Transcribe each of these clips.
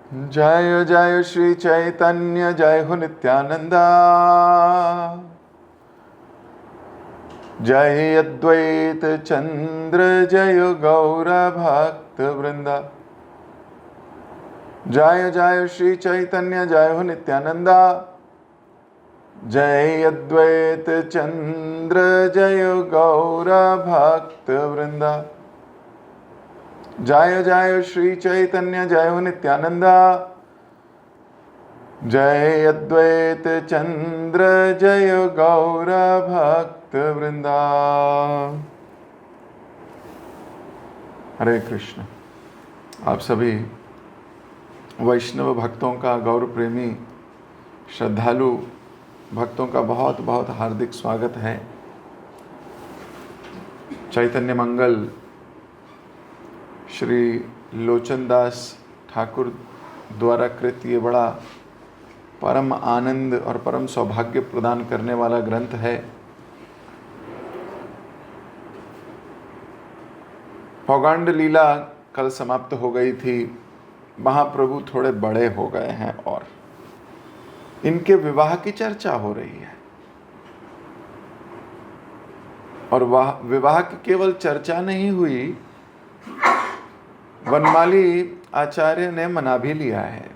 जय जय श्री चैतन्य जय हो नित्यानंदा। जय अद्वैत चंद्र जय गौर भक्त वृंदा। जय जय श्री चैतन्य जय हो नित्यानंदा। जय अद्वैत चंद्र जय गौर भक्त वृंदा। जय जय श्री चैतन्य जय हो नित्यानंदा। जय अद्वैत चंद्र जय गौर भक्त वृंदा। हरे कृष्ण। आप सभी वैष्णव भक्तों का, गौर प्रेमी श्रद्धालु भक्तों का बहुत बहुत हार्दिक स्वागत है। चैतन्य मंगल श्री लोचनदास ठाकुर द्वारा कृत ये बड़ा परम आनंद और परम सौभाग्य प्रदान करने वाला ग्रंथ है। पौगंड लीला कल समाप्त हो गई थी। महाप्रभु थोड़े बड़े हो गए हैं और इनके विवाह की चर्चा हो रही है। और वह विवाह की केवल चर्चा नहीं हुई, वनमाली आचार्य ने मना भी लिया है।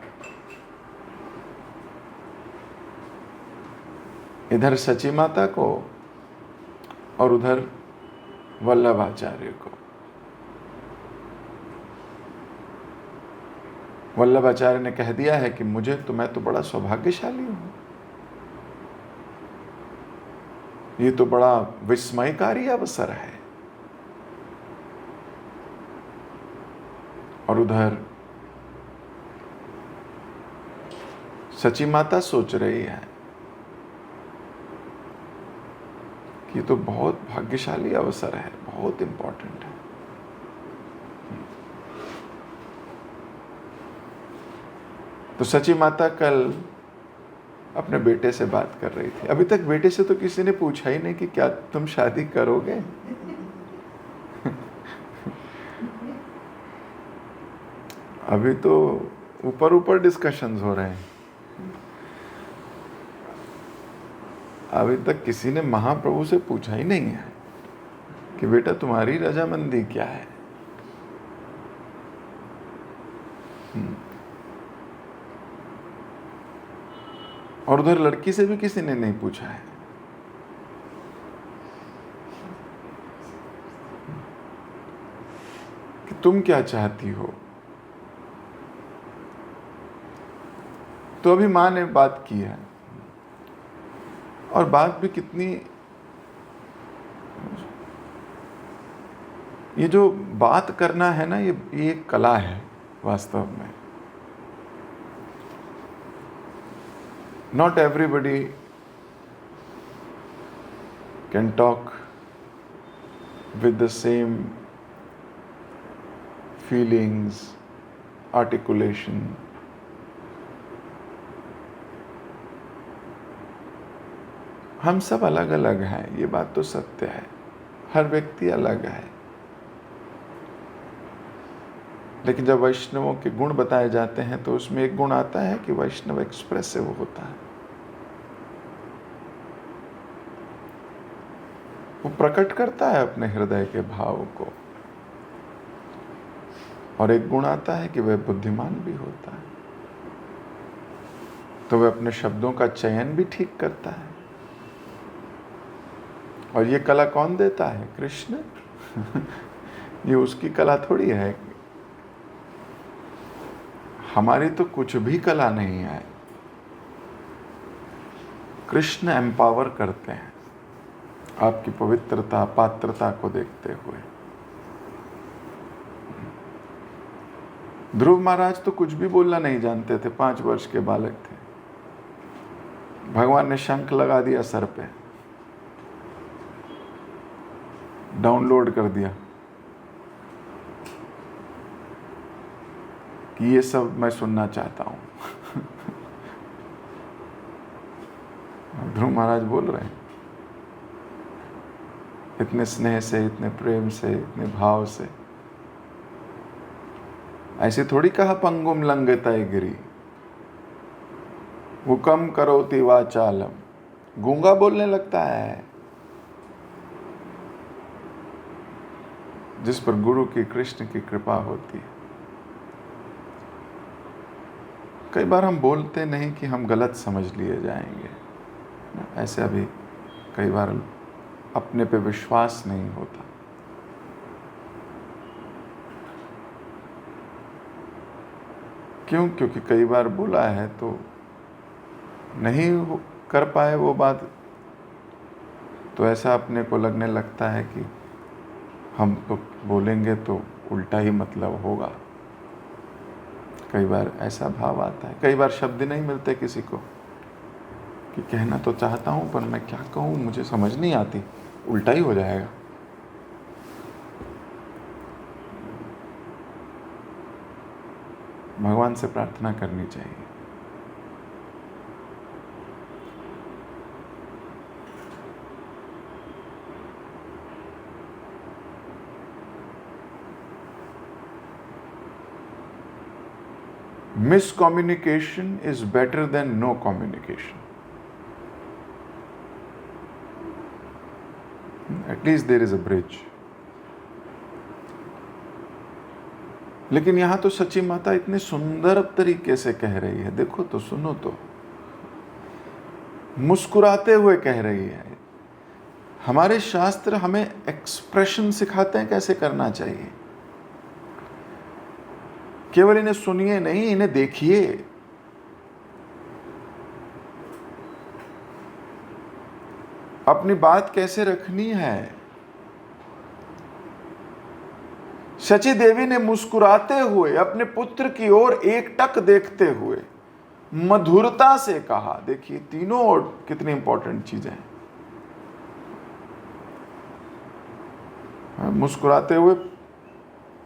इधर सची माता को और उधर वल्लभ आचार्य को। वल्लभ आचार्य ने कह दिया है कि मैं तो बड़ा सौभाग्यशाली हूं। ये तो बड़ा विस्मयकारी अवसर है। और उधर सची माता सोच रही है कि ये तो बहुत भाग्यशाली अवसर है, बहुत इंपॉर्टेंट है। तो सची माता कल अपने बेटे से बात कर रही थी। अभी तक बेटे से तो किसी ने पूछा ही नहीं कि क्या तुम शादी करोगे। अभी तो ऊपर ऊपर डिस्कशंस हो रहे हैं। अभी तक किसी ने महाप्रभु से पूछा ही नहीं है कि बेटा तुम्हारी रजामंदी क्या है। और उधर लड़की से भी किसी ने नहीं पूछा है। कि तुम क्या चाहती हो। तो अभी माँ ने बात की है, और बात भी कितनी, ये जो बात करना है ना, ये एक कला है वास्तव में। Not everybody can talk with the same feelings, articulation. हम सब अलग अलग हैं, ये बात तो सत्य है। हर व्यक्ति अलग है। लेकिन जब वैष्णवों के गुण बताए जाते हैं तो उसमें एक गुण आता है कि वैष्णव एक्सप्रेसिव होता है। वो प्रकट करता है अपने हृदय के भाव को। और एक गुण आता है कि वह बुद्धिमान भी होता है, तो वह अपने शब्दों का चयन भी ठीक करता है। और ये कला कौन देता है? कृष्ण। ये उसकी कला थोड़ी है। हमारी तो कुछ भी कला नहीं है। कृष्ण एम्पावर करते हैं आपकी पवित्रता, पात्रता को देखते हुए। ध्रुव महाराज तो कुछ भी बोलना नहीं जानते थे, 5 वर्ष के बालक थे। भगवान ने शंख लगा दिया सर पे, डाउनलोड कर दिया कि ये सब मैं सुनना चाहता हूं। ध्रुव महाराज बोल रहे हैं इतने स्नेह से, इतने प्रेम से, इतने भाव से। ऐसे थोड़ी कहा पंगुम लंघयते गिरि, हुकम करोति वाचालम, गूंगा बोलने लगता है। जिस पर गुरु की, कृष्ण की कृपा होती है। कई बार हम बोलते नहीं कि हम गलत समझ लिए जाएंगे, ऐसे अभी कई बार अपने पे विश्वास नहीं होता। क्यों? क्योंकि कई बार बोला है तो नहीं कर पाए वो बात, तो ऐसा अपने को लगने लगता है कि हम तो बोलेंगे तो उल्टा ही मतलब होगा। कई बार ऐसा भाव आता है, कई बार शब्द नहीं मिलते किसी को कि कहना तो चाहता हूँ पर मैं क्या कहूँ, मुझे समझ नहीं आती, उल्टा ही हो जाएगा। भगवान से प्रार्थना करनी चाहिए। Miscommunication is better than no communication. At least there is a bridge. लेकिन यहां तो सची माता इतने सुंदर तरीके से कह रही है, देखो तो, सुनो तो, मुस्कुराते हुए कह रही है। हमारे शास्त्र हमें एक्सप्रेशन सिखाते हैं कैसे करना चाहिए। केवल इन्हें सुनिए नहीं, इन्हें देखिए। अपनी बात कैसे रखनी है। शची देवी ने मुस्कुराते हुए अपने पुत्र की ओर एकटक देखते हुए मधुरता से कहा। देखिए तीनों और कितनी इंपॉर्टेंट चीजें हैं। मुस्कुराते हुए,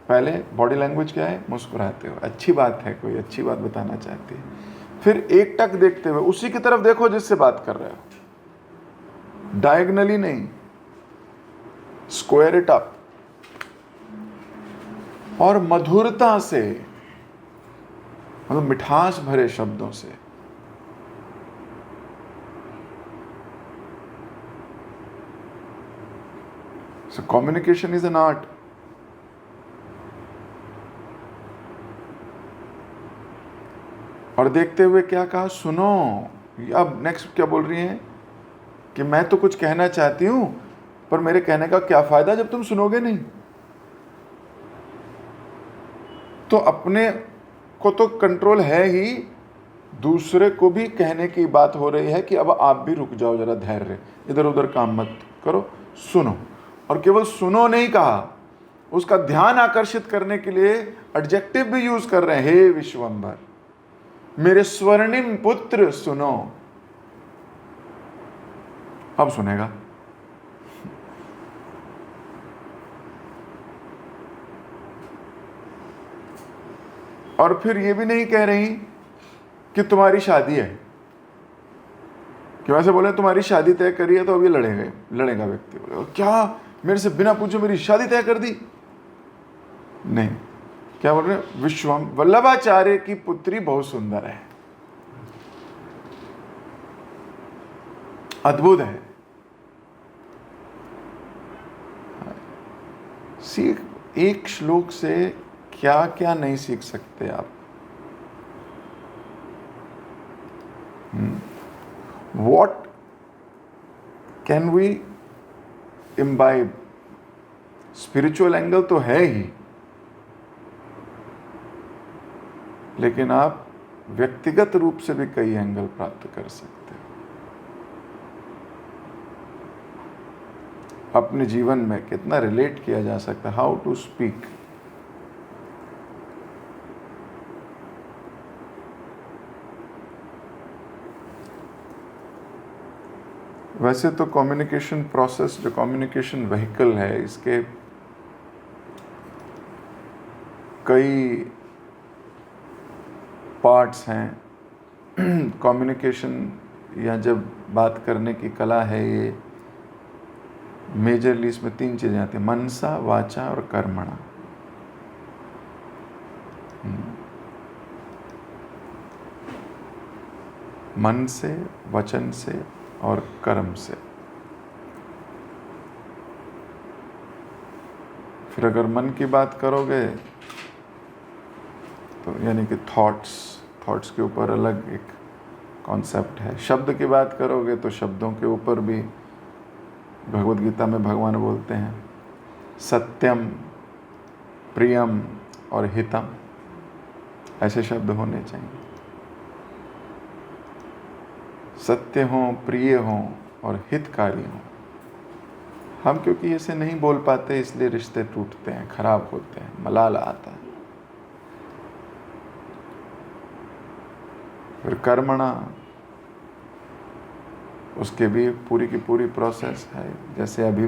पहले बॉडी लैंग्वेज क्या है? मुस्कुराते हुए, अच्छी बात है, कोई अच्छी बात बताना चाहती है। फिर एकटक देखते हुए, उसी की तरफ देखो जिससे बात कर रहे हो, डायगनली नहीं, स्क्वायर इट अप। और मधुरता से, मतलब मिठास भरे शब्दों से। So communication is an art. और देखते हुए क्या कहा? सुनो। अब नेक्स्ट क्या बोल रही हैं कि मैं तो कुछ कहना चाहती हूं, पर मेरे कहने का क्या फायदा जब तुम सुनोगे नहीं। तो अपने को तो कंट्रोल है ही, दूसरे को भी कहने की बात हो रही है कि अब आप भी रुक जाओ, जरा धैर्य, इधर उधर काम मत करो, सुनो। और केवल सुनो नहीं कहा, उसका ध्यान आकर्षित करने के लिए एडजेक्टिव भी यूज कर रहे हैं। हे विश्वंभर, मेरे स्वर्णिम पुत्र सुनो। अब सुनेगा। और फिर ये भी नहीं कह रही कि तुम्हारी शादी है, कि वैसे बोले तुम्हारी शादी तय करी है तो अब ये लड़ेगा व्यक्ति। बोले क्या, मेरे से बिना पूछे मेरी शादी तय कर दी? नहीं, क्या बोल रहे? विश्वम वल्लभाचार्य की पुत्री बहुत सुंदर है, अद्भुत है। सीख, एक श्लोक से क्या क्या नहीं सीख सकते आप। What can we imbibe? Spiritual angle तो है ही, लेकिन आप व्यक्तिगत रूप से भी कई एंगल प्राप्त कर सकते हो। अपने जीवन में कितना रिलेट किया जा सकता है। How to speak. वैसे तो कम्युनिकेशन प्रोसेस, जो कम्युनिकेशन व्हीकल है, इसके कई पार्ट्स हैं। कम्युनिकेशन या जब बात करने की कला है, ये मेजरली इसमें 3 चीजें आती हैं: मनसा, वाचा और कर्मणा। मन से, वचन से और कर्म से। फिर अगर मन की बात करोगे तो यानी कि थॉट्स के ऊपर अलग एक कॉन्सेप्ट है। शब्द की बात करोगे तो शब्दों के ऊपर भी भगवद गीता में भगवान बोलते हैं सत्यम, प्रियम और हितम, ऐसे शब्द होने चाहिए। सत्य हो, प्रिय हो और हितकारी हो। हम क्योंकि ऐसे नहीं बोल पाते इसलिए रिश्ते टूटते हैं, खराब होते हैं, मलाल आता है। फिर कर्मणा, उसके भी पूरी की पूरी प्रोसेस है। जैसे अभी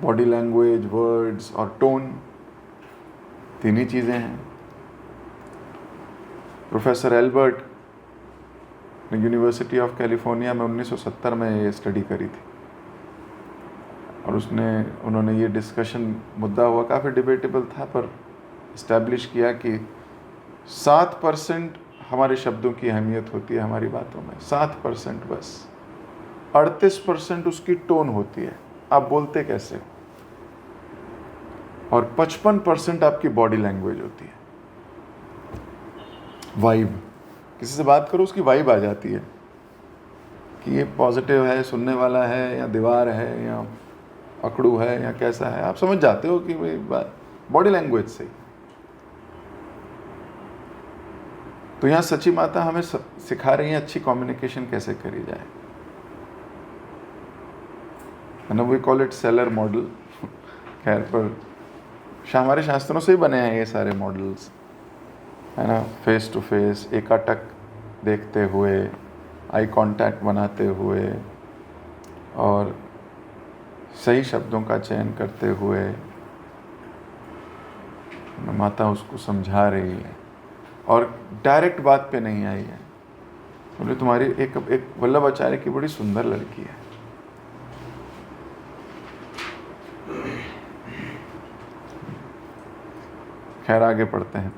बॉडी लैंग्वेज, वर्ड्स और टोन, तीन ही चीज़ें हैं। प्रोफेसर एल्बर्ट ने यूनिवर्सिटी ऑफ कैलिफोर्निया में 1970 में ये स्टडी करी थी और उन्होंने ये डिस्कशन, मुद्दा हुआ, काफ़ी डिबेटेबल था, पर इस्टेब्लिश किया कि 7% हमारे शब्दों की अहमियत होती है हमारी बातों में, 7% बस। 38% उसकी टोन होती है, आप बोलते कैसे हो, और 55% आपकी बॉडी लैंग्वेज होती है, वाइब। किसी से बात करो उसकी वाइब आ जाती है कि ये पॉजिटिव है, सुनने वाला है, या दीवार है, या अकड़ू है, या कैसा है, आप समझ जाते हो कि भाई बात बॉडी लैंग्वेज से। तो यहाँ सची माता हमें सिखा रही है अच्छी कम्युनिकेशन कैसे करी जाए। ना we call it seller model. खैर, पर हमारे शास्त्रों से ही बने हैं ये सारे मॉडल्स, है ना। फेस टू फेस, एकाटक देखते हुए, आई कांटेक्ट बनाते हुए और सही शब्दों का चयन करते हुए माता उसको समझा रही है और डायरेक्ट बात पे नहीं आई है। बोले तुम्हारी एक वल्लभ आचार्य की बड़ी सुंदर लड़की है, खैर आगे पढ़ते हैं।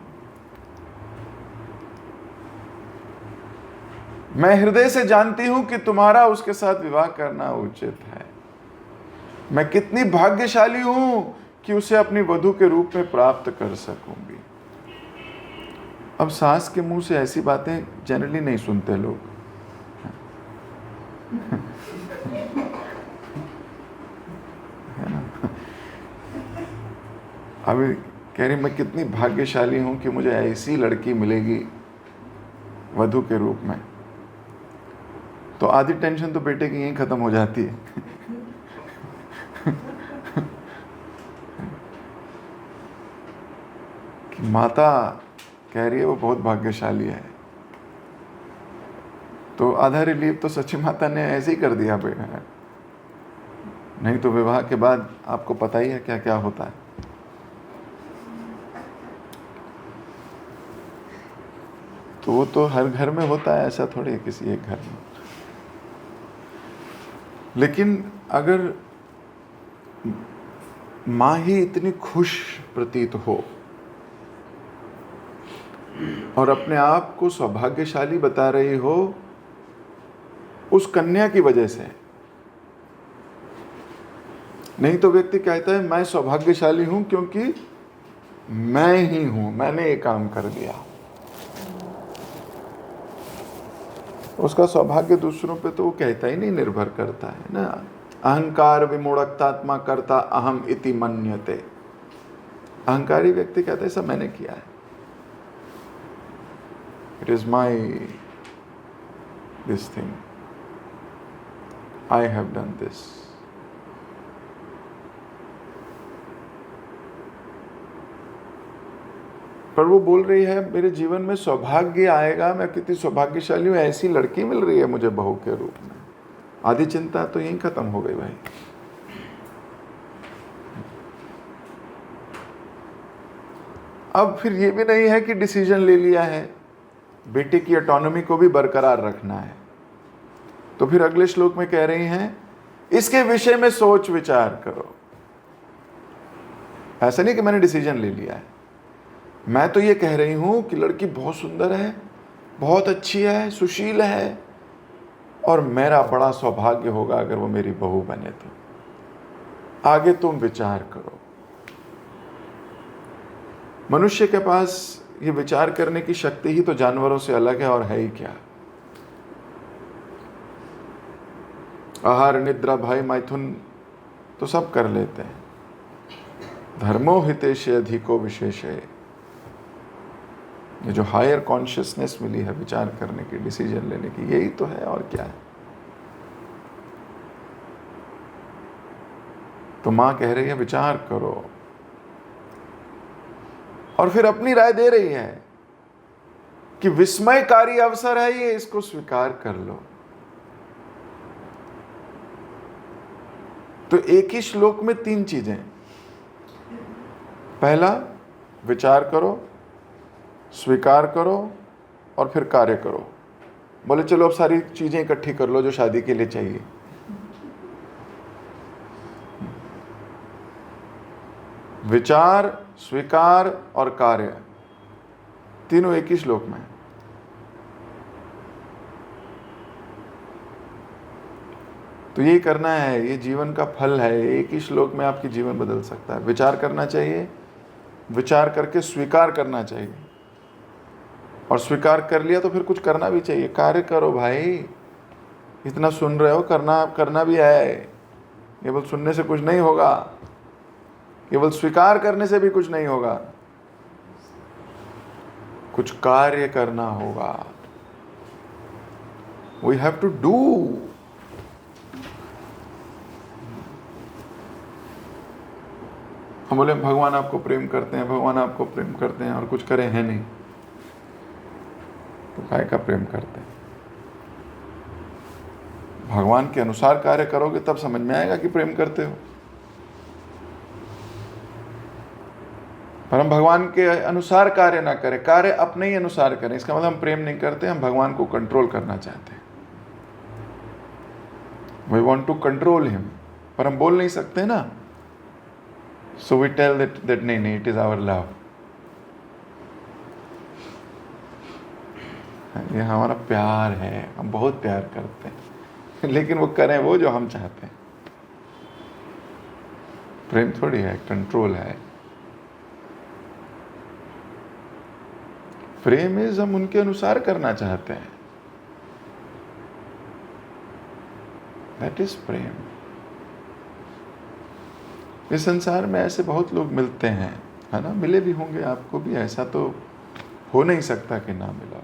मैं हृदय से जानती हूं कि तुम्हारा उसके साथ विवाह करना उचित है। मैं कितनी भाग्यशाली हूं कि उसे अपनी वधू के रूप में प्राप्त कर सकूंगी। अब सास के मुंह से ऐसी बातें जनरली नहीं सुनते लोग। है ना। अभी कह रही मैं कितनी भाग्यशाली हूं कि मुझे ऐसी लड़की मिलेगी वधू के रूप में। तो आधी टेंशन तो बेटे की यहीं खत्म हो जाती है। कि माता कह रही है वो बहुत भाग्यशाली है, तो आधा रिलीफ तो सच्ची माता ने ऐसे ही कर दिया बेटा। नहीं तो विवाह के बाद आपको पता ही है क्या क्या होता है। तो वो तो हर घर में होता है, ऐसा थोड़ी है किसी एक घर में। लेकिन अगर माँ ही इतनी खुश प्रतीत हो और अपने आप को सौभाग्यशाली बता रही हो उस कन्या की वजह से, नहीं तो व्यक्ति कहता है मैं सौभाग्यशाली हूं क्योंकि मैं ही हूं, मैंने ये काम कर दिया। उसका सौभाग्य दूसरों पे तो वो कहता ही नहीं, निर्भर करता है ना। अहंकार विमूढ़तात्मा करता अहम इति मन्यते। अहंकारी व्यक्ति कहता है सब मैंने किया है, it is my this thing, I have done this. पर वो बोल रही है मेरे जीवन में सौभाग्य आएगा, मैं कितनी सौभाग्यशाली हूँ, ऐसी लड़की मिल रही है मुझे बहू के रूप में। आधी चिंता तो यहीं खत्म हो गई भाई। अब फिर ये भी नहीं है कि डिसीजन ले लिया है, बेटे की ऑटोनॉमी को भी बरकरार रखना है। तो फिर अगले श्लोक में कह रही हैं इसके विषय में सोच विचार करो। ऐसा नहीं कि मैंने डिसीजन ले लिया है, मैं तो ये कह रही हूं कि लड़की बहुत सुंदर है, बहुत अच्छी है, सुशील है, और मेरा बड़ा सौभाग्य होगा अगर वो मेरी बहू बने। तो आगे तुम विचार करो। मनुष्य के पास ये विचार करने की शक्ति ही तो जानवरों से अलग है, और है ही क्या। आहार, निद्रा, भय, मैथुन तो सब कर लेते हैं। धर्मो हितेश अधिको विशेष है। ये जो हायर कॉन्शियसनेस मिली है विचार करने की, डिसीजन लेने की, यही तो है, और क्या है। तो मां कह रही है विचार करो, और फिर अपनी राय दे रही है कि विस्मयकारी अवसर है ये, इसको स्वीकार कर लो। तो एक ही श्लोक में 3 चीजें। पहला, विचार करो, स्वीकार करो, और फिर कार्य करो। बोले चलो अब सारी चीजें इकट्ठी कर लो जो शादी के लिए चाहिए। विचार, स्वीकार और कार्य, तीनों एक ही श्लोक में। तो ये करना है, ये जीवन का फल है। एक ही श्लोक में आपकी जीवन बदल सकता है। विचार करना चाहिए, विचार करके स्वीकार करना चाहिए, और स्वीकार कर लिया तो फिर कुछ करना भी चाहिए। कार्य करो भाई, इतना सुन रहे हो, करना भी है। केवल सुनने से कुछ नहीं होगा, केवल स्वीकार करने से भी कुछ नहीं होगा, कुछ कार्य करना होगा। We have to do. हम बोले भगवान आपको प्रेम करते हैं, भगवान आपको प्रेम करते हैं, और कुछ करे हैं नहीं, तो काय का प्रेम करते हैं। भगवान के अनुसार कार्य करोगे तब समझ में आएगा कि प्रेम करते हो। पर हम भगवान के अनुसार कार्य ना करें, कार्य अपने ही अनुसार करें, इसका मतलब हम प्रेम नहीं करते, हम भगवान को कंट्रोल करना चाहते हैं। We want to control him, पर हम बोल नहीं सकते ना। सो वी टेल दैट नहीं, इट इज आवर लव, ये हमारा प्यार है, हम बहुत प्यार करते हैं। लेकिन वो करें वो जो हम चाहते हैं। प्रेम थोड़ी है, कंट्रोल है। प्रेम इज हम उनके अनुसार करना चाहते हैं। दैट इज प्रेम। इस संसार में ऐसे बहुत लोग मिलते हैं, है ना, मिले भी होंगे आपको भी। ऐसा तो हो नहीं सकता कि ना मिला।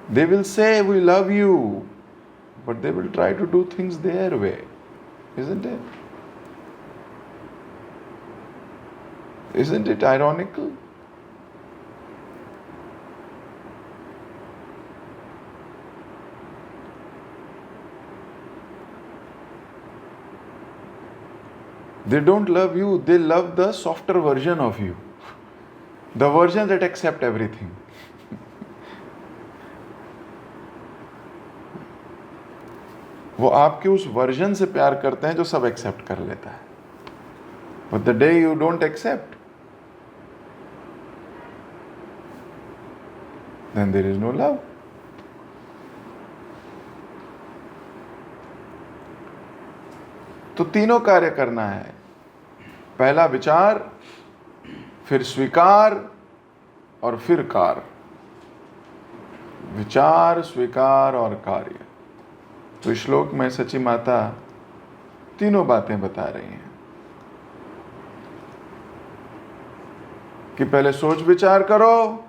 They will say we love you, but they will try to do things their way, isn't it? Isn't it ironical? They don't love you, they love the softer version of you, the version that accept everything. वो आपके उस version से प्यार करते हैं जो सब accept कर लेता है। But the day you don't accept, then there is no love. तो तीनों कार्य करना है। पहला विचार, फिर स्वीकार, और फिर कार्य। विचार, स्वीकार और कार्य। तो इस श्लोक में सची माता तीनों बातें बता रही हैं कि पहले सोच विचार करो,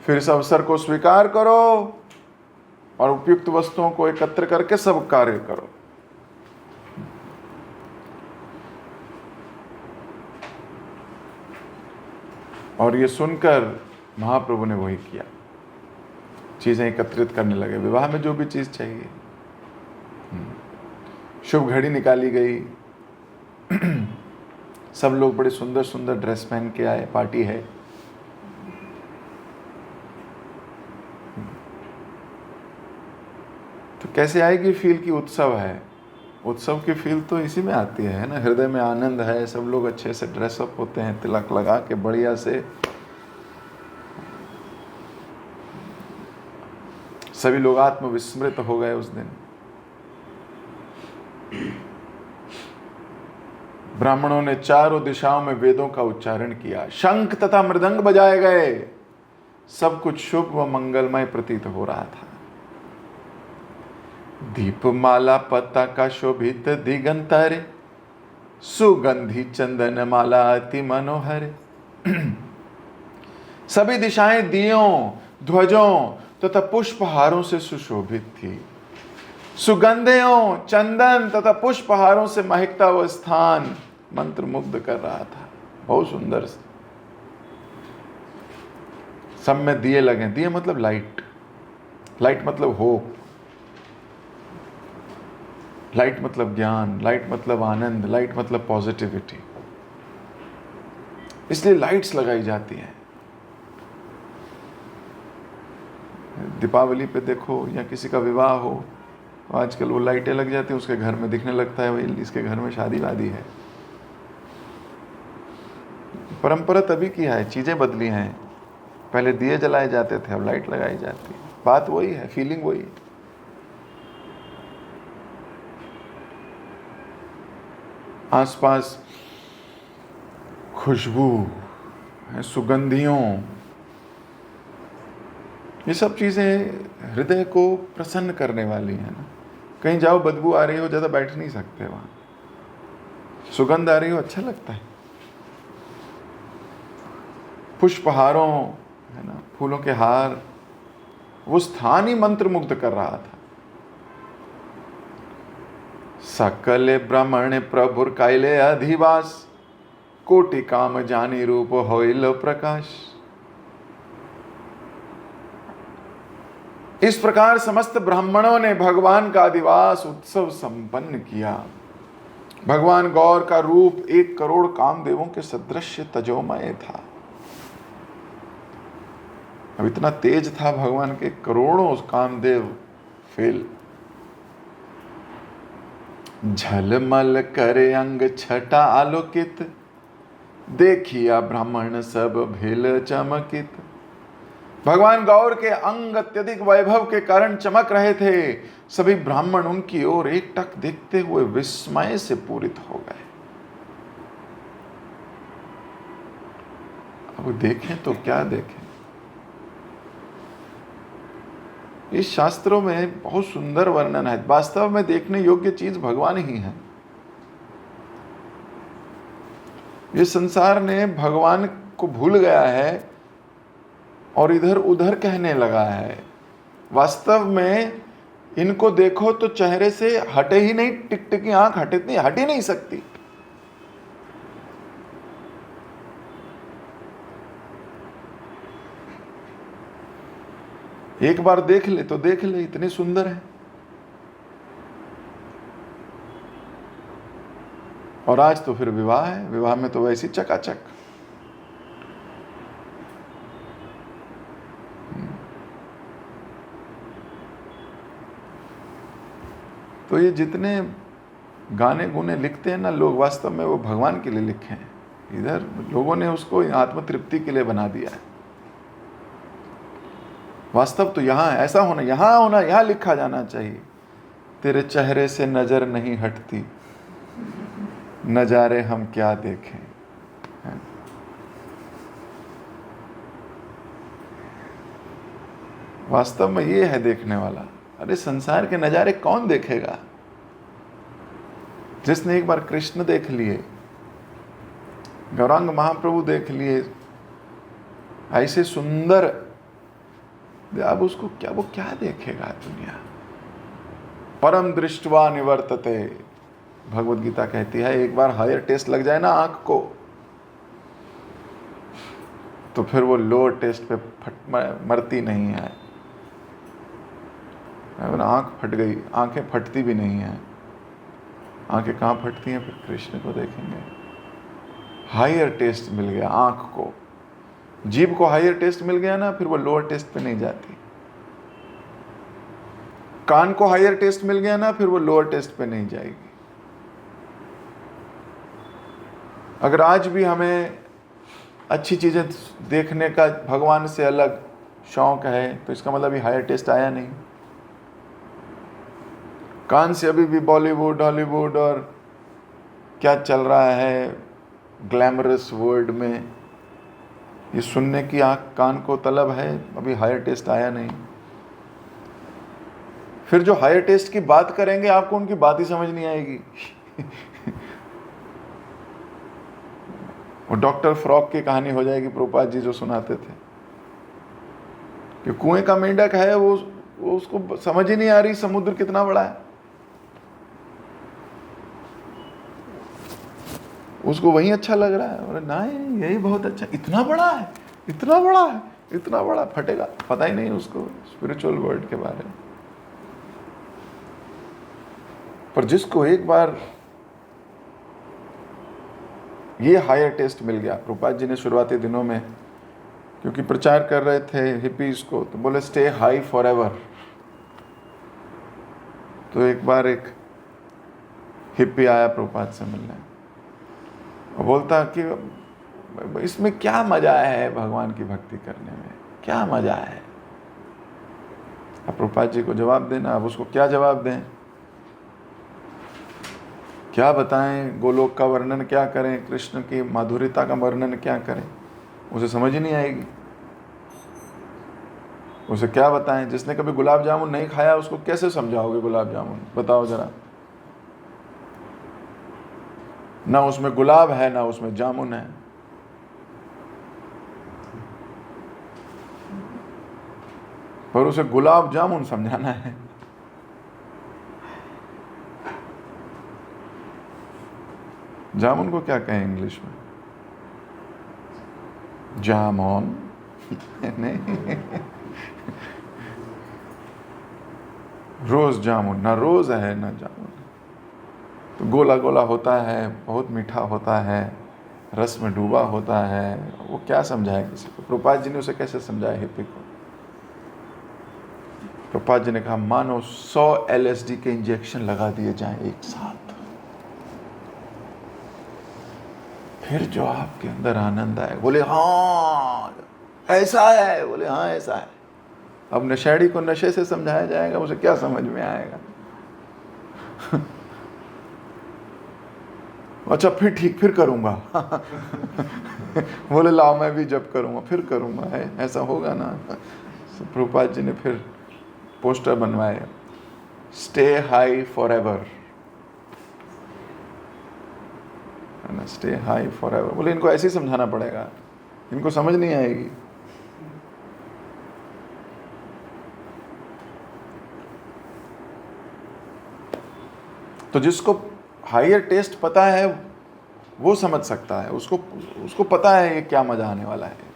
फिर इस अवसर को स्वीकार करो, और उपयुक्त वस्तुओं को एकत्र करके सब कार्य करो। और ये सुनकर महाप्रभु ने वही किया, चीजें एकत्रित करने लगे। विवाह में जो भी चीज चाहिए, शुभ घड़ी निकाली गई, सब लोग बड़े सुंदर सुंदर ड्रेस पहन के आए, पार्टी है। तो कैसे आएगी फील की उत्सव है, उत्सव की फील तो इसी में आती है ना, हृदय में आनंद है, सब लोग अच्छे से ड्रेसअप होते हैं, तिलक लगा के बढ़िया से, सभी लोग आत्मविस्मृत हो गए उस दिन। ब्राह्मणों ने चारों दिशाओं में वेदों का उच्चारण किया, शंख तथा मृदंग बजाए गए, सब कुछ शुभ व मंगलमय प्रतीत हो रहा था। दीपमाला पत्ता का शोभित दिगंतर, सुगंधी चंदन माला अति मनोहर। सभी दिशाएं दियों, ध्वजों तथा पुष्पहारों से सुशोभित थी। सुगंधियों, चंदन तथा पुष्पहारों से महकता वह स्थान मंत्र मुग्ध कर रहा था। बहुत सुंदर। सब में दिए लगे, दिए मतलब लाइट, लाइट मतलब होप, लाइट मतलब ज्ञान, लाइट मतलब आनंद, लाइट मतलब पॉजिटिविटी, इसलिए लाइट्स लगाई जाती हैं। दीपावली पे देखो या किसी का विवाह हो, आजकल वो लाइटें लग जाती हैं, उसके घर में दिखने लगता है भाई इसके घर में शादी वादी है। परंपरा तभी की है, चीजें बदली हैं। पहले दिए जलाए जाते थे, अब लाइट लगाई जाती है। बात वही है, फीलिंग वही है। आसपास खुशबू है, सुगंधियों, ये सब चीजें हृदय को प्रसन्न करने वाली है ना। कहीं जाओ बदबू आ रही हो, ज्यादा बैठ नहीं सकते वहां, सुगंध आ रही हो अच्छा लगता है। पुष्पहारों है ना, फूलों के हार, वो स्थान ही मंत्र मुग्ध कर रहा था। सकल ब्राह्मण प्रभुर कायले अधिवास, कोटि काम जानी रूप होइल प्रकाश। इस प्रकार समस्त ब्राह्मणों ने भगवान का अधिवास उत्सव संपन्न किया। भगवान गौर का रूप 1 करोड़ कामदेवों के सदृश तजोमय था। अब इतना तेज था भगवान के, करोड़ों कामदेव फेल। झलमल करे अंग छटा आलोकित, देखिया ब्राह्मण सब भेल चमकित। भगवान गौर के अंग अत्यधिक वैभव के कारण चमक रहे थे। सभी ब्राह्मण उनकी ओर एकटक देखते हुए विस्मय से पूरित हो गए। अब देखें तो क्या देखें, इस शास्त्रों में बहुत सुंदर वर्णन है। वास्तव में देखने योग्य चीज भगवान ही है। ये संसार ने भगवान को भूल गया है और इधर उधर कहने लगा है। वास्तव में इनको देखो तो चेहरे से हटे ही नहीं, टिकटिकी आंख हट ही नहीं सकती। एक बार देख ले तो देख ले, इतने सुंदर है। और आज तो फिर विवाह है, विवाह में तो वैसी चकाचक। तो ये जितने गाने गुने लिखते हैं ना लोग, वास्तव में वो भगवान के लिए लिखे हैं। इधर लोगों ने उसको आत्मतृप्ति के लिए बना दिया है। वास्तव तो यहाँ है, ऐसा होना, यहाँ होना, यहाँ लिखा जाना चाहिए। तेरे चेहरे से नजर नहीं हटती, नजारे हम क्या देखें। वास्तव में ये है देखने वाला। अरे संसार के नजारे कौन देखेगा? जिसने एक बार कृष्ण देख लिए, गौरांग महाप्रभु देख लिए, ऐसे सुंदर, अब उसको क्या, वो क्या देखेगा दुनिया। परम दृष्टवा निवर्तते, भगवत गीता कहती है। एक बार हायर टेस्ट लग जाए ना आंख को, तो फिर वो लोअर टेस्ट पे मरती नहीं है। आंख फट गई, आंखें फटती भी नहीं है। आंखें कहाँ फटती हैं? फिर कृष्ण को देखेंगे। हायर टेस्ट मिल गया आंख को, जीभ को हायर टेस्ट मिल गया ना, फिर वो लोअर टेस्ट पे नहीं जाती। कान को हायर टेस्ट मिल गया ना, फिर वो लोअर टेस्ट पे नहीं जाएगी। अगर आज भी हमें अच्छी चीज़ें देखने का भगवान से अलग शौक है, तो इसका मतलब ये हायर टेस्ट आया नहीं। कान से अभी भी बॉलीवुड, हॉलीवुड और क्या चल रहा है ग्लैमरस वर्ल्ड में, ये सुनने की आँख कान को तलब है, अभी हायर टेस्ट आया नहीं। फिर जो हायर टेस्ट की बात करेंगे, आपको उनकी बात ही समझ नहीं आएगी। वो डॉक्टर फ्रॉक की कहानी हो जाएगी, प्रभुपाद जी जो सुनाते थे कि कुएं का मेंढक है, वो उसको समझ ही नहीं आ रही समुद्र कितना बड़ा है, उसको वही अच्छा लग रहा है। और नहीं, यही बहुत अच्छा, इतना बड़ा है, इतना बड़ा है, इतना बड़ा, फटेगा, पता ही नहीं उसको स्पिरिचुअल वर्ल्ड के बारे में। पर जिसको एक बार ये हायर टेस्ट मिल गया, प्रभुपाद जी ने शुरुआती दिनों में क्योंकि प्रचार कर रहे थे हिपीज को, तो बोले स्टे हाई फॉर एवर। तो एक बार एक हिप्पी आया प्रभुपाद से मिलने, वो बोलता कि इसमें क्या मजा है भगवान की भक्ति करने में, क्या मजा है। अब प्रभुपाद जी को जवाब देना, अब उसको क्या जवाब दें, क्या बताएं, गोलोक का वर्णन क्या करें, कृष्ण की माधुर्यता का वर्णन क्या करें, उसे समझ ही नहीं आएगी। उसे क्या बताएं, जिसने कभी गुलाब जामुन नहीं खाया उसको कैसे समझाओगे गुलाब जामुन, बताओ जरा। ना उसमें गुलाब है, ना उसमें जामुन है। पर उसे गुलाब जामुन समझाना है। जामुन को क्या कहें इंग्लिश में, जामुन नहीं, रोज जामुन, ना रोज है ना जामुन। तो गोला गोला होता है, बहुत मीठा होता है, रस में डूबा होता है, वो क्या समझाए किसी को। प्रभुपाद जी ने उसे कैसे समझाया हिप्पी को। प्रभुपाद जी ने कहा मानो 100 LSD के इंजेक्शन लगा दिए जाएं एक साथ, फिर जो आपके अंदर आनंद आए। बोले हाँ ऐसा है, बोले हाँ ऐसा है। अब नशेड़ी को नशे से समझाया जाएगा, उसे क्या समझ में आएगा। अच्छा फिर ठीक, फिर करूंगा। बोले लाओ मैं भी जब करूंगा, फिर करूंगा, है ऐसा होगा ना। प्रभुपाद जी ने फिर पोस्टर बनवाए, stay high for ever, stay high for ever. बोले इनको ऐसे ही समझाना पड़ेगा, इनको समझ नहीं आएगी। तो जिसको हायर टेस्ट पता है वो समझ सकता है, उसको पता है ये क्या मजा आने वाला है।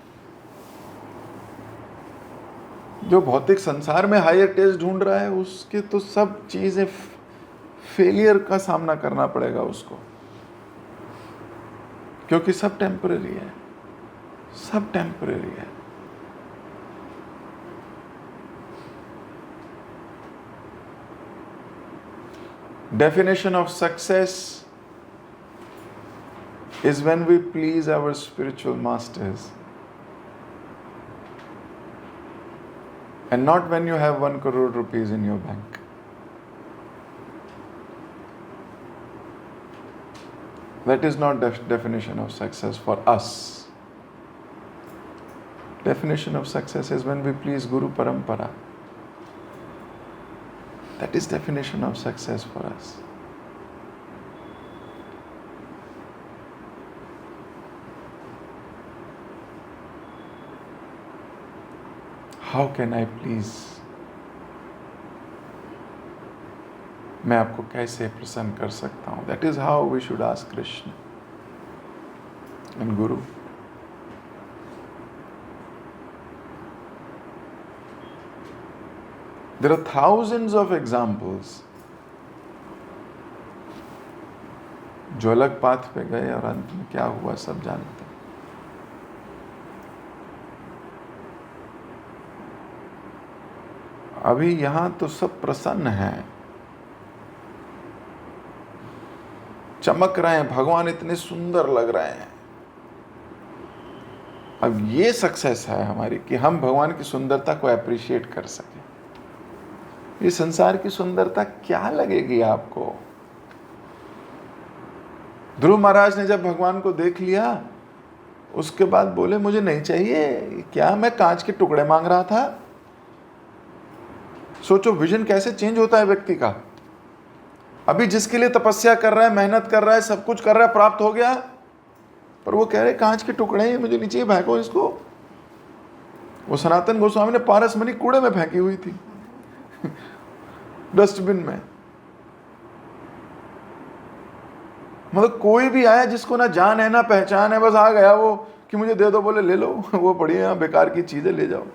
जो भौतिक संसार में हायर टेस्ट ढूंढ रहा है, उसके तो सब चीजें फेलियर का सामना करना पड़ेगा उसको, क्योंकि सब टेम्पररी है, सब टेम्पररी है। Definition of success is when we please our spiritual masters, and not when you have 1 crore rupees in your bank. That is not definition of success for us. Definition of success is when we please Guru Parampara. That is definition of success for us. How can I please? मैं आपको कैसे प्रसन्न कर सकता हूँ? That is how we should ask Krishna and Guru. There are thousands of examples जो अलग path पे गए और अंत में क्या हुआ सब जानते हैं। अभी यहाँ तो सब प्रसन्न हैं, चमक रहे हैं, भगवान इतने सुंदर लग रहे हैं। अब ये सक्सेस है हमारी कि हम भगवान की सुंदरता को अप्रिशिएट कर सकें। ये संसार की सुंदरता क्या लगेगी आपको? ध्रुव महाराज ने जब भगवान को देख लिया, उसके बाद बोले मुझे नहीं चाहिए, क्या मैं कांच के टुकड़े मांग रहा था। सोचो विजन कैसे चेंज होता है व्यक्ति का। अभी जिसके लिए तपस्या कर रहा है, मेहनत कर रहा है, सब कुछ कर रहा है, प्राप्त हो गया, पर वो कह रहे कांच के टुकड़े हैं, मुझे नहीं चाहिए, फेंको इसको। वो सनातन गोस्वामी ने पारसमणि कूड़े में फेंकी हुई थी डस्टबिन में। मतलब कोई भी आया जिसको ना जान है ना पहचान है, बस आ गया वो कि मुझे दे दो, बोले ले लो, वो बढ़िया बेकार की चीजें ले जाओ।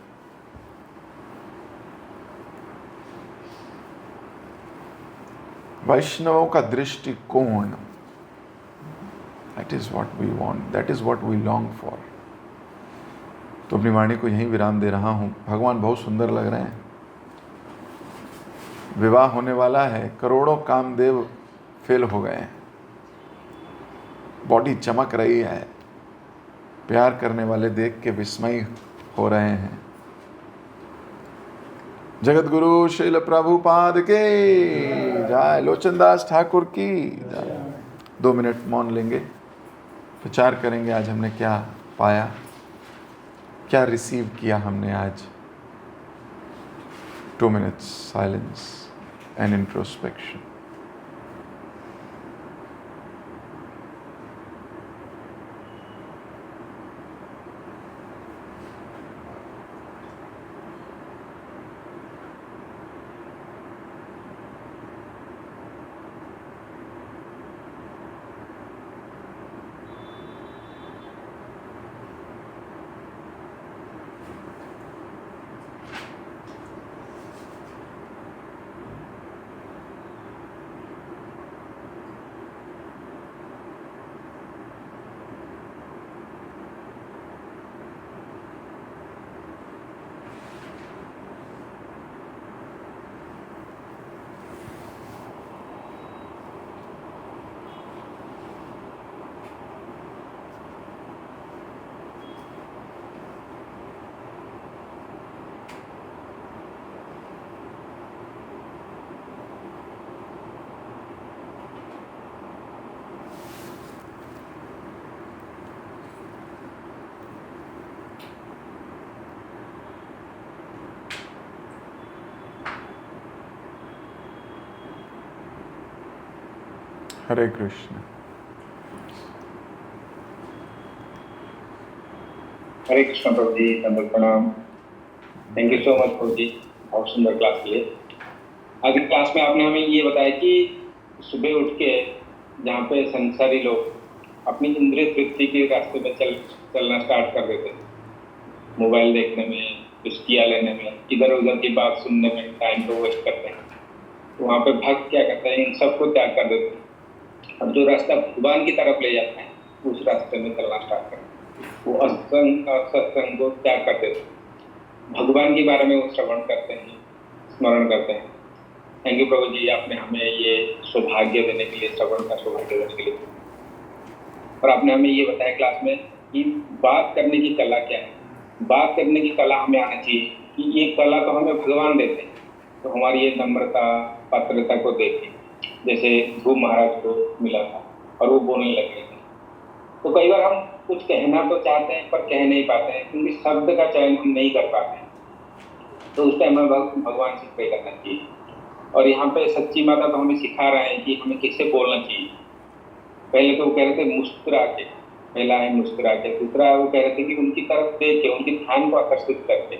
वैष्णवों का दृष्टिकोण, that is what we want, that is what we long for. तो अपनी वाणी को यहीं विराम दे रहा हूं। भगवान बहुत सुंदर लग रहे हैं। विवाह होने वाला है, करोड़ों कामदेव फेल हो गए हैं, बॉडी चमक रही है, प्यार करने वाले देख के विस्मय हो रहे हैं। जगत गुरु श्रील प्रभुपाद के जय, लोचनदास ठाकुर की जय। 2 मिनट मौन लेंगे, विचार करेंगे आज हमने क्या पाया, क्या रिसीव किया हमने आज। 2 minutes silence and introspection. Hare Krishna. Hare Krishna प्रभु जी, नंबर प्रणाम। थैंक यू सो मच प्रभु जी, बहुत सुंदर क्लास के लिए। आज की क्लास में आपने हमें ये बताया कि सुबह उठ के जहाँ पे संसारी लोग अपनी इंद्रिय तृप्ति के रास्ते में चलना स्टार्ट कर देते हैं, मोबाइल देखने में, पुस्तियाँ लेने में, इधर उधर की बात सुनने में टाइम को वेस्ट करते हैं, तो वहाँ पे भक्त क्या करते हैं, इन सबको त्याग कर देते हैं और जो रास्ता भगवान की तरफ ले जाता है उस रास्ते में चलना स्टार्ट करते हैं। वो असंग और सत्संग को त्याग कर देते हैं, भगवान के बारे में वो श्रवण करते हैं, स्मरण करते हैं। थैंक यू प्रभु जी, आपने हमें ये सौभाग्य देने के लिए, श्रवण का सौभाग्य देने के लिए। और आपने हमें ये बताया क्लास में कि बात करने की कला क्या है। बात करने की कला हमें आना चाहिए कि ये कला तो हमें भगवान देते हैं, तो हमारी ये नम्रता पात्रता को देखें। जैसे ध्रुव महाराज को मिला था और वो बोलने लगे थे, तो कई बार हम कुछ कहना तो चाहते हैं पर कह नहीं पाते हैं क्योंकि शब्द का चयन हम नहीं कर पाते हैं, तो उस टाइम हमें भगवान से प्रे करना चाहिए। और यहाँ पे सच्ची माता तो हमें सिखा रहे हैं कि हमें किससे बोलना चाहिए। पहले तो वो कह रहे थे मुस्कुरा के, पहला है मुस्कुरा के, दूसरा वो कह रहे थे कि उनकी तरफ देख के, उनकी ध्यान को आकर्षित करके,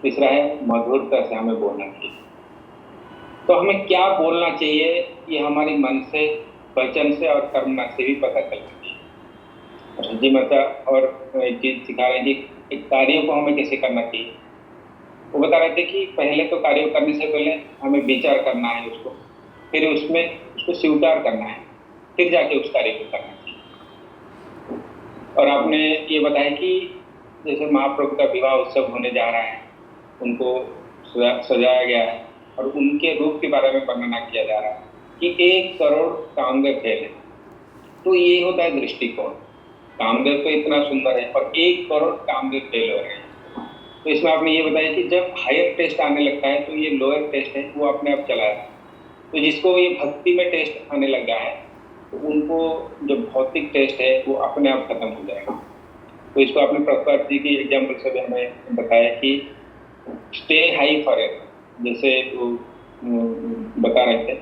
तीसरा है मधुरता से हमें बोलना चाहिए। तो हमें क्या बोलना चाहिए ये हमारी मन से, वचन से और कर्म से भी पता चलना चाहिए। जी माता और एक चीज सिखा रहे हैं कि कार्यों को हमें कैसे करना चाहिए। वो बता रहे थे कि पहले तो कार्य करने से पहले हमें विचार करना है उसको, फिर उसमें उसको स्वीकार करना है, फिर जाके उस कार्य को करना चाहिए। और आपने ये बताया कि जैसे महाप्रभु का विवाह उत्सव होने जा रहा है, उनको सजाया गया है और उनके रूप के बारे में वर्णना किया जा रहा है कि 1 करोड़ कामदेव फेल है। तो ये होता है दृष्टिकोण। कामदेव तो इतना सुंदर है और 1 करोड़ कामदेव टेलर है। तो इसमें आपने ये बताया कि जब हायर टेस्ट आने लगता है तो ये लोअर टेस्ट है वो अपने आप चला जाता है। तो जिसको ये भक्ति में टेस्ट आने लगा है तो उनको जो भौतिक टेस्ट है वो अपने आप खत्म हो जाएगा। तो इसको आपने प्रभुपाद जी की एग्जाम्पल से भी हमें बताया कि स्टे हाई फॉरएवर, जैसे वो बता रहे थे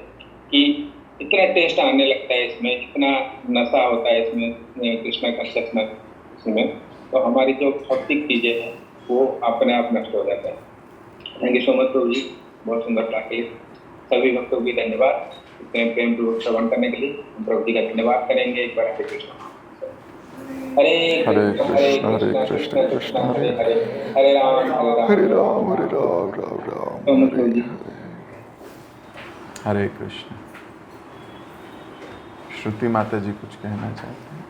कि इतना टेस्ट आने लगता है इसमें, इतना नशा होता है इसमें कृष्णा कॉन्शियसनेस इसमें, तो हमारी जो भौतिक चीजें हैं वो अपने आप नष्ट हो जाता है। थैंक यू सो मच प्रभु जी, बहुत सुंदर क्लास के लिए। सभी भक्तों की धन्यवाद इतने प्रेम पूर्वक श्रवण करने के लिए। हम प्रभु जी का धन्यवाद करेंगे एक बार। हरे कृष्ण हरे कृष्ण कृष्ण कृष्ण हरे हरे, हरे राम हरे राम राम राम हरे हरे। हरे कृष्ण। श्रुति माता जी कुछ कहना चाहते हैं?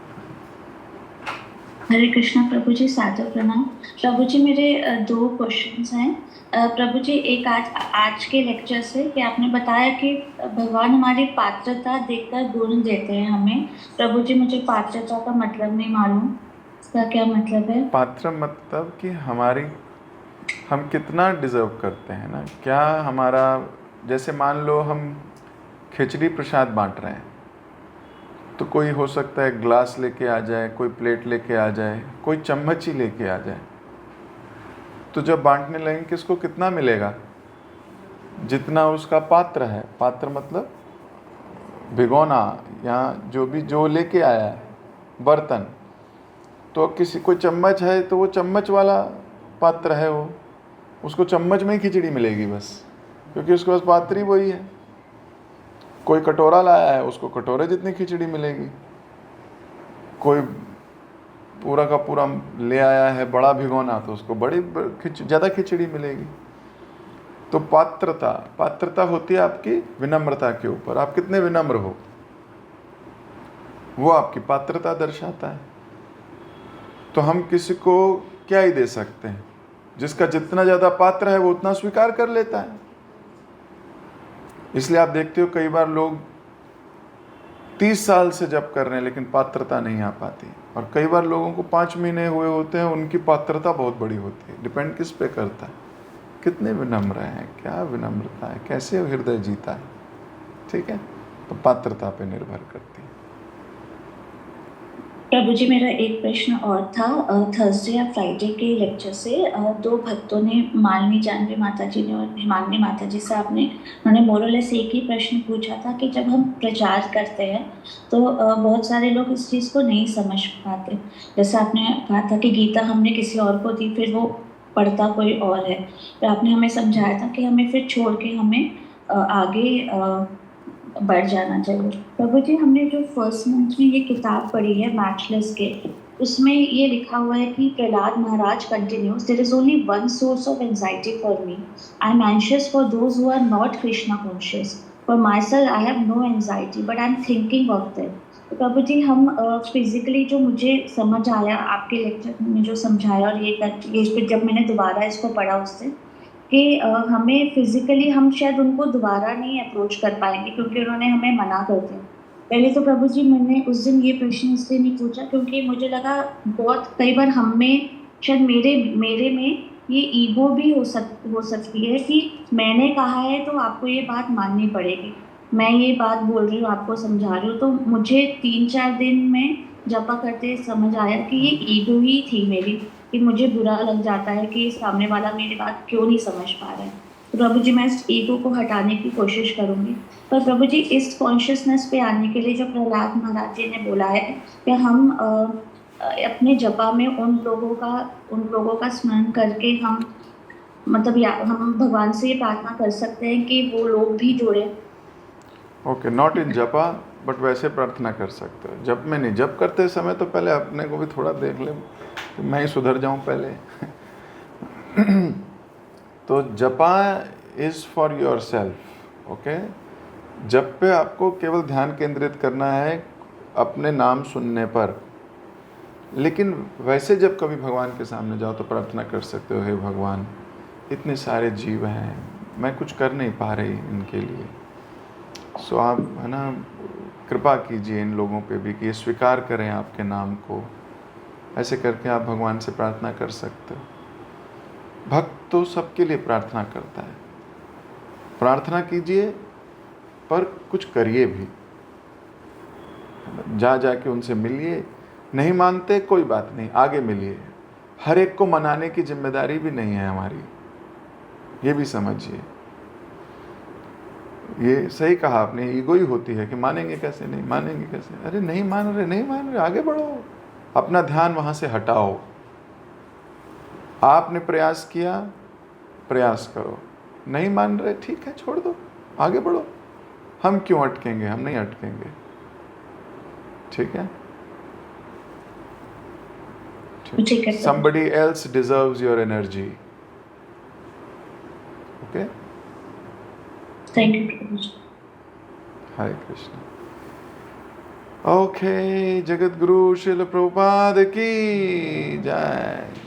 हरे कृष्णा प्रभु जी, सादर प्रणाम। प्रभु जी मेरे 2 क्वेश्चंस हैं। प्रभु जी, एक आज के लेक्चर से कि आपने बताया कि भगवान हमारी पात्रता देखकर गुण देते हैं हमें। प्रभु जी मुझे पात्रता का मतलब नहीं मालूम, इसका क्या मतलब है? पात्र मतलब कि हम कितना डिजर्व करते हैं ना, क्या हमारा, जैसे मान लो हम खिचड़ी प्रसाद बांट रहे हैं तो कोई हो सकता है ग्लास लेके आ जाए, कोई प्लेट लेके आ जाए, कोई चम्मच ही लेके आ जाए। तो जब बांटने लगेंगे किसको कितना मिलेगा? जितना उसका पात्र है। पात्र मतलब भिगोना या जो लेके आया है बर्तन। तो किसी कोई चम्मच है तो वो चम्मच वाला पात्र है, वो उसको चम्मच में ही खिचड़ी मिलेगी बस, क्योंकि उसके पास पात्र ही वही है। कोई कटोरा लाया है उसको कटोरे जितनी खिचड़ी मिलेगी। कोई पूरा का पूरा ले आया है बड़ा भिगोना तो उसको ज़्यादा खिचड़ी मिलेगी। तो पात्रता होती है आपकी विनम्रता के ऊपर। आप कितने विनम्र हो वो आपकी पात्रता दर्शाता है। तो हम किसी को क्या ही दे सकते हैं? जिसका जितना ज़्यादा पात्र है वो उतना स्वीकार कर लेता है। इसलिए आप देखते हो कई बार लोग 30 साल से जप कर रहे हैं लेकिन पात्रता नहीं आ पाती, और कई बार लोगों को 5 महीने हुए होते हैं, उनकी पात्रता बहुत बड़ी होती है। डिपेंड किस पे करता है? कितने विनम्र हैं, क्या विनम्रता है, कैसे हृदय जीता है। ठीक है, तो पात्रता पे निर्भर करती है। प्रभु जी मेरा एक प्रश्न और था। थर्सडे या फ्राइडे के लेक्चर से 2 भक्तों ने, मालिनी जानवी माता जी ने और हिमांगी माता जी से, उन्होंने मोरलेस एक ही प्रश्न पूछा था कि जब हम प्रचार करते हैं तो बहुत सारे लोग इस चीज़ को नहीं समझ पाते। जैसे आपने कहा था कि गीता हमने किसी और को दी, फिर वो पढ़ता कोई और है। तो आपने हमें समझाया था कि हमें फिर छोड़ के हमें आगे बढ़ जाना चाहिए। प्रभु जी, हमने जो फर्स्ट मंथ में ये किताब पढ़ी है मैचलेस के, उसमें ये लिखा हुआ है कि Prahlad Maharaj continues, there is only one source of anxiety for me, I am anxious for those who are not Krishna conscious, for myself I have no anxiety but I am thinking of that. तो प्रभु जी, हम physically जो मुझे समझ आया आपके lecture में जो समझाया, और ये जब मैंने दोबारा इसको पढ़ा उससे कि हमें फिजिकली हम शायद उनको दोबारा नहीं अप्रोच कर पाएंगे क्योंकि उन्होंने हमें मना कर दिया। पहले तो प्रभु जी मैंने उस दिन ये प्रश्न इसलिए नहीं पूछा क्योंकि मुझे लगा बहुत कई बार हम में, शायद मेरे में ये ईगो भी हो सकती है कि मैंने कहा है तो आपको ये बात माननी पड़ेगी, मैं ये बात बोल रही हूँ, आपको समझा रही हूँ। तो मुझे 3-4 दिन में जपा करते समझ आया कि ये ईगो ही थी मेरी, कि मुझे बुरा लग जाता है कि सामने वाला मेरी बात क्यों नहीं समझ पा रहा है। तो प्रभु जी, मैं इस ईगो को हटाने की कोशिश करूँगी। पर प्रभु जी, इस कॉन्शियसनेस पे आने के लिए जो प्रहलाद महाराज जी ने बोला है कि हम अपने जपा में उन लोगों का स्मरण करके हम हम भगवान से ये प्रार्थना कर सकते हैं कि वो लोग भी जुड़े। ओके, नॉट इन जपा, बट वैसे प्रार्थना कर सकते हो। जप में नहीं, जप करते समय तो पहले अपने को भी थोड़ा देख ले कि मैं ही सुधर जाऊं पहले। तो जपा is for your self. Okay, जप पे आपको केवल ध्यान केंद्रित करना है अपने नाम सुनने पर। लेकिन वैसे जब कभी भगवान के सामने जाओ तो प्रार्थना कर सकते हो, हे भगवान, इतने सारे जीव हैं, मैं कुछ कर नहीं पा रही इनके लिए। सो आप है ना, कृपा कीजिए इन लोगों पे भी कि ये स्वीकार करें आपके नाम को। ऐसे करके आप भगवान से प्रार्थना कर सकते हो। भक्त तो सबके लिए प्रार्थना करता है। प्रार्थना कीजिए पर कुछ करिए भी। जाके उनसे मिलिए, नहीं मानते कोई बात नहीं, आगे मिलिए। हर एक को मनाने की जिम्मेदारी भी नहीं है हमारी, ये भी समझिए। ये सही कहा आपने, ईगो ही होती है कि मानेंगे कैसे, नहीं मानेंगे कैसे। अरे नहीं मान रहे, आगे बढ़ो, अपना ध्यान वहां से हटाओ। आपने प्रयास किया, प्रयास करो, नहीं मान रहे, ठीक है, छोड़ दो, आगे बढ़ो। हम क्यों अटकेंगे, हम नहीं अटकेंगे, ठीक है। ठीक है। Somebody else deserves your energy. Okay? Thank you, Prabhuji. Hare Krishna. Okay, Jagat Guru Srila Prabhupada की जय।